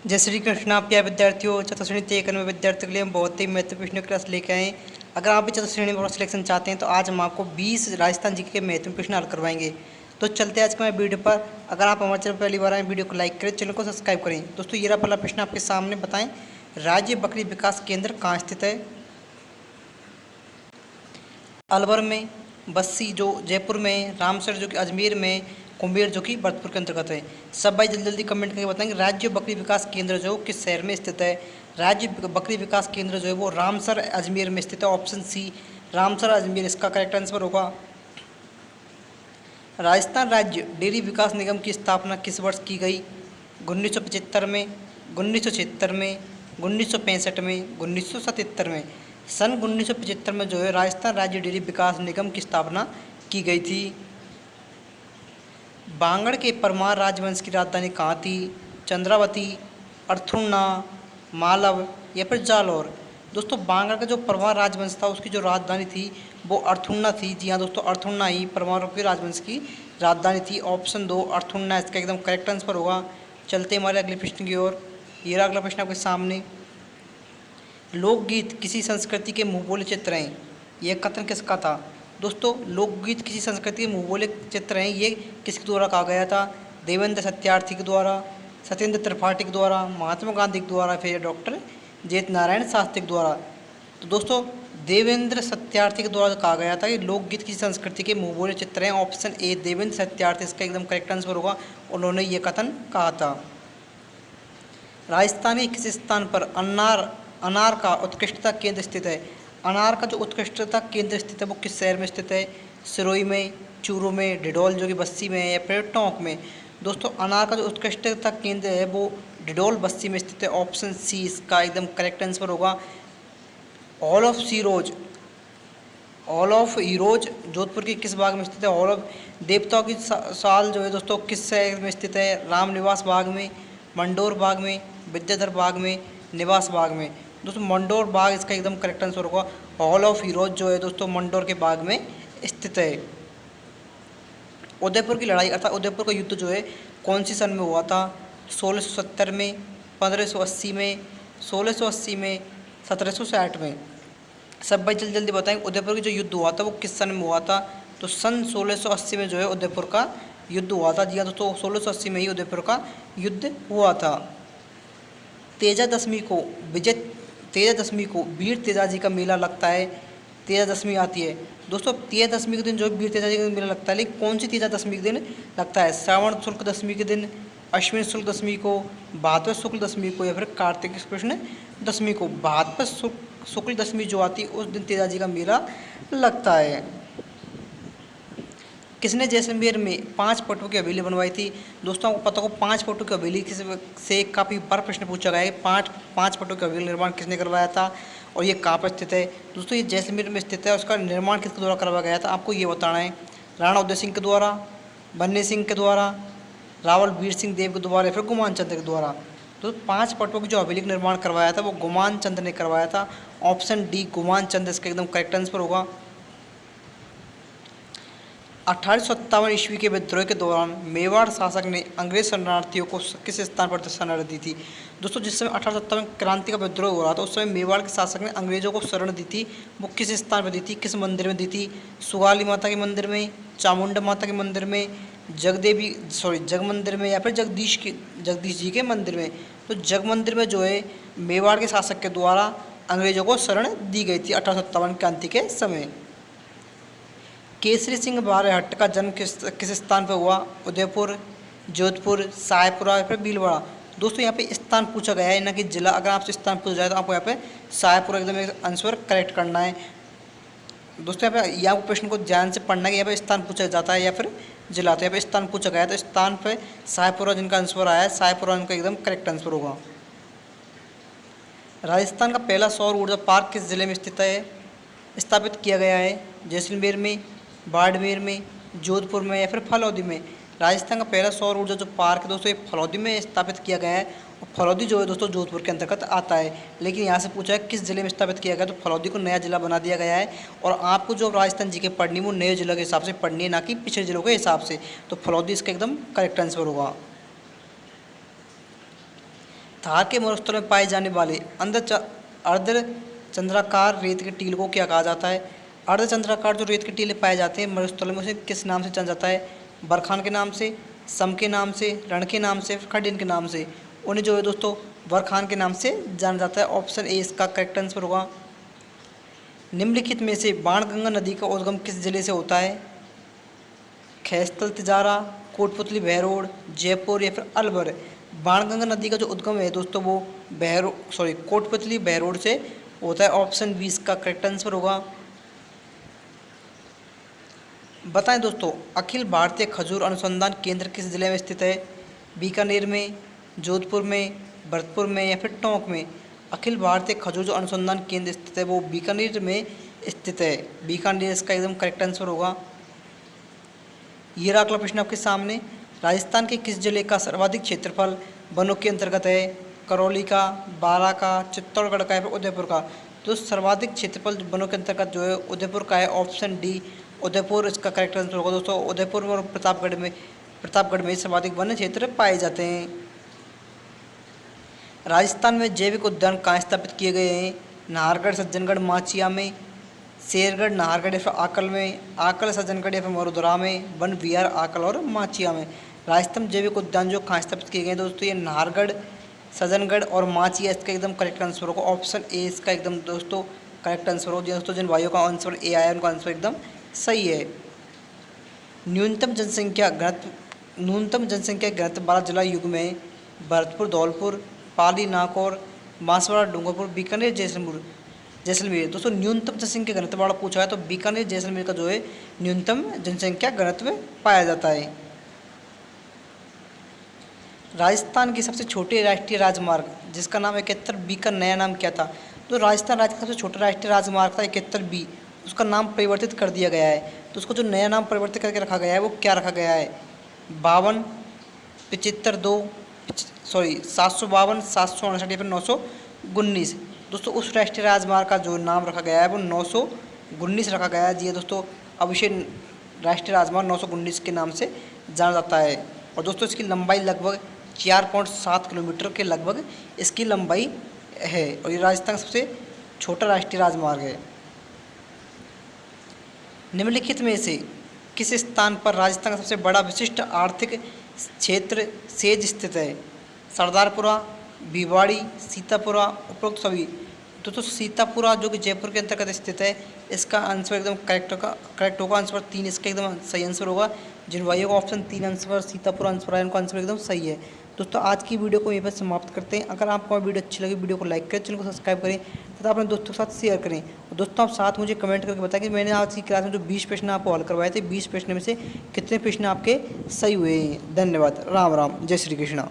जय श्री कृष्णा प्रिय विद्यार्थियों। चतुर्थ श्रेणी तय करने वाले विद्यार्थियों के लिए हम बहुत ही महत्वपूर्ण क्लास लेकर आए हैं। अगर आप भी चतुर्थ श्रेणी में सिलेक्शन चाहते हैं तो आज हम आपको 20 राजस्थान जीके के महत्वपूर्ण प्रश्न हल करवाएंगे। तो चलते हैं आज के हमारे वीडियो पर। अगर आप हमारे चैनल पहली बार आए, वीडियो को लाइक करें, चैनल को सब्सक्राइब करें। दोस्तों ये रहा पहला प्रश्न आपके सामने। बताएं राज्य बकरी विकास केंद्र कहाँ स्थित है? अलवर में, बस्सी जो जयपुर में, रामसर जो कि अजमेर में, कुंभेर जो कि भरतपुर के अंतर्गत है। सब भाई जल्दी जल्दी कमेंट करके बताएंगे राज्य बकरी विकास केंद्र जो किस शहर में स्थित है। राज्य बकरी विकास केंद्र जो है वो रामसर अजमेर में स्थित है। ऑप्शन सी रामसर अजमेर इसका करेक्ट आंसर होगा। राजस्थान राज्य डेयरी विकास निगम की स्थापना किस वर्ष की गई? 1975 में, 1976 में, 1965 में, 1977 में। सन 1975 में जो है राजस्थान राज्य डेयरी विकास निगम की स्थापना की गई थी। बांगड़ के परमार राजवंश की राजधानी कहाँ थी? चंद्रावती, अर्थुन्ना, मालव या फिर जालौर। दोस्तों बांगड़ का जो परमार राजवंश था उसकी जो राजधानी थी वो अर्थुन्ना थी। जी हाँ दोस्तों, अर्थुन्ना ही परमार के राजवंश की राजधानी थी। ऑप्शन 2 अर्थुन्ना इसका एकदम करेक्ट आंसर होगा। चलते हमारे अगले प्रश्न की ओर। ये रहा अगला प्रश्न आपके सामने। लोकगीत किसी संस्कृति के मुंहबोले चित्र हैं, यह कथन किसका था? दोस्तों लोकगीत किसी संस्कृति के मुंहबोले चित्र हैं, ये किसके द्वारा कहा गया था? देवेंद्र सत्यार्थी के द्वारा, सत्येंद्र त्रिपाठी के द्वारा, महात्मा गांधी के द्वारा, फिर डॉक्टर जयंत नारायण शास्त्री के द्वारा। तो दोस्तों देवेंद्र सत्यार्थी के द्वारा कहा गया था कि लोकगीत किसी संस्कृति के मुंहबोले चित्र हैं। ऑप्शन ए देवेंद्र सत्यार्थी इसका एकदम करेक्ट आंसर होगा। उन्होंने ये कथन कहा था। राजस्थान के किस स्थान पर अनार का उत्कृष्टता केंद्र स्थित है? अनार का जो उत्कृष्टता केंद्र स्थित है वो किस शहर में स्थित है? सिरोही में, चूरू में, डिडौल जो कि बस्सी में है, या फिर टोंक में। दोस्तों अनार का जो उत्कृष्टता केंद्र है वो डिडौल बस्सी में स्थित है। ऑप्शन सी इसका एकदम करेक्ट आंसर होगा। हॉल ऑफ हीरोज जोधपुर के किस बाग में स्थित है? हॉल ऑफ देवताओं की साल जो है दोस्तों किस शहर में स्थित है? रामनिवास बाग में, मंडोर बाग में, विद्याधर बाग में, निवास बाग में। दोस्तों मंडोर बाग इसका एकदम करेक्ट आंसर होगा। हॉल ऑफ हीरोज जो है दोस्तों मंडोर के बाग में स्थित है। उदयपुर की लड़ाई अर्थात उदयपुर का युद्ध जो है कौन सी सन में हुआ था? 1670 में, 1580 में, 1680 में, 1760 में। सब भाई जल्दी जल्दी बताएं उदयपुर की जो युद्ध हुआ था वो किस सन में हुआ था? तो सन 1680 में जो है उदयपुर का युद्ध हुआ था। जी हाँ दोस्तों 1680 में ही उदयपुर का युद्ध हुआ था। तेजादशमी को वीर तेजाजी का मेला लगता है। तेजादशमी आती है दोस्तों, तेजादशमी के दिन जो वीर तेजाजी का मेला लगता है, लेकिन कौन सी तेजादशमी के दिन लगता है? श्रावण शुक्ल दशमी के दिन, अश्विन शुक्ल दशमी को, भादव शुक्ल दशमी को, या फिर कार्तिक कृष्ण दशमी को। भादव शुक्ल दशमी जो आती है उस दिन तेजाजी का मेला लगता है। किसने जैसलमेर में 5 पटों की हवेली बनवाई थी? दोस्तों आपको पता हो 5 पटों की हवेली से काफ़ी बार प्रश्न पूछा गया है। 5 पटों की हवेली निर्माण किसने करवाया था और ये कहाँ पर स्थित है? दोस्तों ये जैसलमेर में स्थित है। उसका निर्माण किसके द्वारा करवाया गया था आपको ये बताना है। राणा उदय सिंह के द्वारा, बन्नी सिंह के द्वारा, रावल वीर सिंह देव के द्वारा, या फिर गुमान चंद्र के द्वारा। तो 5 पटों की जो हवेली का निर्माण करवाया था वो गुमान चंद्र ने करवाया था। ऑप्शन डी गुमान चंद्र इसका एकदम करेक्ट आंसर होगा। 1857 ईस्वी के विद्रोह के दौरान मेवाड़ शासक ने अंग्रेज शरणार्थियों को किस स्थान पर शरण दी थी? दोस्तों जिस समय 1857 क्रांति का विद्रोह हो रहा था उस समय मेवाड़ के शासक ने अंग्रेजों को शरण दी थी। वो किस स्थान पर दी थी, किस मंदिर में दी थी? सुगाली माता के मंदिर में, चामुंडा माता के मंदिर में, जग मंदिर में, या फिर जगदीश जी के मंदिर में। तो जग मंदिर में जो है मेवाड़ के शासक के द्वारा अंग्रेजों को शरण दी गई थी 1857 क्रांति के समय। केसरी सिंह बारहट का जन्म किस स्थान पर हुआ? उदयपुर, जोधपुर, सायपुरा, या फिर भीलवाड़ा। दोस्तों यहाँ पे स्थान पूछा गया है ना कि जिला। अगर आपसे स्थान पूछा जाए तो आपको यहाँ पे सायपुरा एकदम आंसर करेक्ट करना है। दोस्तों यहाँ पे यहाँ प्रश्न को ध्यान से पढ़ना है कि यहाँ पे स्थान पूछा जाता है या फिर जिला। तो यहाँ पे स्थान पूछा गया है तो स्थान पर सायपुरा जिनका आंसर आया है, सायपुरा उनका एकदम करेक्ट आंसर होगा। राजस्थान का पहला सौर ऊर्जा पार्क किस जिले में स्थित है? स्थापित किया गया है जैसलमेर में, बाड़मेर में, जोधपुर में, या फिर फलौदी में। राजस्थान का पहला सौर ऊर्जा जो पार्क है दोस्तों ये फलौदी में स्थापित किया गया है। और फलौदी जो है दोस्तों जोधपुर के अंतर्गत आता है। लेकिन यहाँ से पूछा है किस जिले में स्थापित किया गया, तो फलौदी को नया जिला बना दिया गया है। और आपको जो राजस्थान जी के पढ़नी वो नए जिले के हिसाब से पढ़नी है, ना कि पिछले जिलों के हिसाब से। तो फलौदी इसका एकदम करेक्ट आंसर होगा। थार के मरुस्थल में पाए जाने वाले अर्ध चंद्राकार रेत के टीले को क्या कहा जाता है? अर्ध चंद्राकार जो रेत के टीले पाए जाते हैं मरुस्थल में, उसे किस नाम से जाना जाता है? बरखान के नाम से, सम के नाम से, रण के नाम से, खंडिन के नाम से। उन्हें जो है दोस्तों बरखान के नाम से जाना जाता है। ऑप्शन ए इसका करेक्ट आंसर होगा। निम्नलिखित में से बाणगंगा नदी का उद्गम किस जिले से होता है? खैस्तल तिजारा, कोटपुतली बहरोड, जयपुर या फिर अलवर। बाणगंगा नदी का जो उद्गम है दोस्तों वो कोटपुतली बहरोड से होता है। ऑप्शन बी इसका करेक्ट आंसर होगा। बताएं दोस्तों, अखिल भारतीय खजूर अनुसंधान केंद्र किस जिले में स्थित है? बीकानेर में, जोधपुर में, भरतपुर में या फिर टोंक में। अखिल भारतीय खजूर जो अनुसंधान केंद्र स्थित है वो बीकानेर में स्थित है। बीकानेर इसका एकदम करेक्ट आंसर होगा। ये रहा अगला प्रश्न आपके सामने। राजस्थान के किस जिले का सर्वाधिक क्षेत्रफल वनों के अंतर्गत है? करौली का, बारा का, चित्तौड़गढ़ का या फिर उदयपुर का। तो सर्वाधिक क्षेत्रफल वनों के अंतर्गत जो है उदयपुर का है। ऑप्शन डी उदयपुर इसका करेक्ट आंसर होगा दोस्तों। उदयपुर और प्रतापगढ़ में सर्वाधिक वन क्षेत्र पाए जाते हैं। राजस्थान में जैविक उद्यान कहाँ स्थापित किए गए हैं? नाहरगढ़, सज्जनगढ़, माचिया में, शेरगढ़, नाहरगढ़ या फिर आकल में, आकल, सज्जनगढ़ या फिर मरुधरा में, वन विहार आकल और माचिया में। राजस्थान जैविक उद्यान जो कहाँ स्थापित किए गए हैं दोस्तों, ये नाहरगढ़, सज्जनगढ़ और माचिया इसका एकदम करेक्ट आंसर होगा। ऑप्शन ए इसका एकदम दोस्तों करेक्ट आंसर होगा। दोस्तों जिन भाइयों का आंसर ए आया उनका आंसर एकदम सही है। न्यूनतम जनसंख्या घनत्व 12 जिला युग में भरतपुर, धौलपुर, पाली, नागौर, बांसवाड़ा, डूंगरपुर, बीकानेर, जैसलमेर। दोस्तों न्यूनतम जनसंख्या घनत्व वाला पूछा है तो बीकानेर जैसलमेर का जो है न्यूनतम जनसंख्या घनत्व पाया जाता है। राजस्थान के सबसे छोटे राष्ट्रीय राजमार्ग जिसका नाम 71B का नया नाम क्या था? तो राजस्थान राज्य का सबसे छोटा राष्ट्रीय राजमार्ग था 71B, उसका नाम परिवर्तित कर दिया गया है। तो उसको जो नया नाम परिवर्तित करके रखा गया है वो क्या रखा गया है? 52, 752, 759 या फिर 919। दोस्तों उस राष्ट्रीय राजमार्ग का जो नाम रखा गया है वो 919 रखा गया है। जी दोस्तों अब इसे राष्ट्रीय राजमार्ग 919 के नाम से जाना जाता है। और दोस्तों इसकी लंबाई लगभग 4.7 किलोमीटर के लगभग इसकी लंबाई है और ये राजस्थान का सबसे छोटा राष्ट्रीय राजमार्ग है। निम्नलिखित में से किस स्थान पर राजस्थान का सबसे बड़ा विशिष्ट आर्थिक क्षेत्र सेज स्थित है? सरदारपुरा, भिवाड़ी, सीतापुरा, उपरोक्त सभी। दोस्तों सीतापुरा जो कि जयपुर के अंतर्गत स्थित है इसका आंसर एकदम करेक्ट होगा। आंसर 3 इसका एकदम सही आंसर होगा। जिन भाइयों का ऑप्शन 3 आंसर सीतापुरा आंसर आया उनका आंसर एकदम सही है। दोस्तों आज की वीडियो को यहीं पर समाप्त करते हैं। अगर आपको वीडियो अच्छी लगी वीडियो को लाइक करें, चैनल को सब्सक्राइब करें तथा अपने दोस्तों के साथ शेयर करें। और दोस्तों आप साथ मुझे कमेंट करके बताएं कि मैंने आज की क्लास में जो 20 प्रश्न आपको हल करवाए थे 20 प्रश्न में से कितने प्रश्न आपके सही हुए हैं। धन्यवाद। राम राम, जय श्री कृष्णा।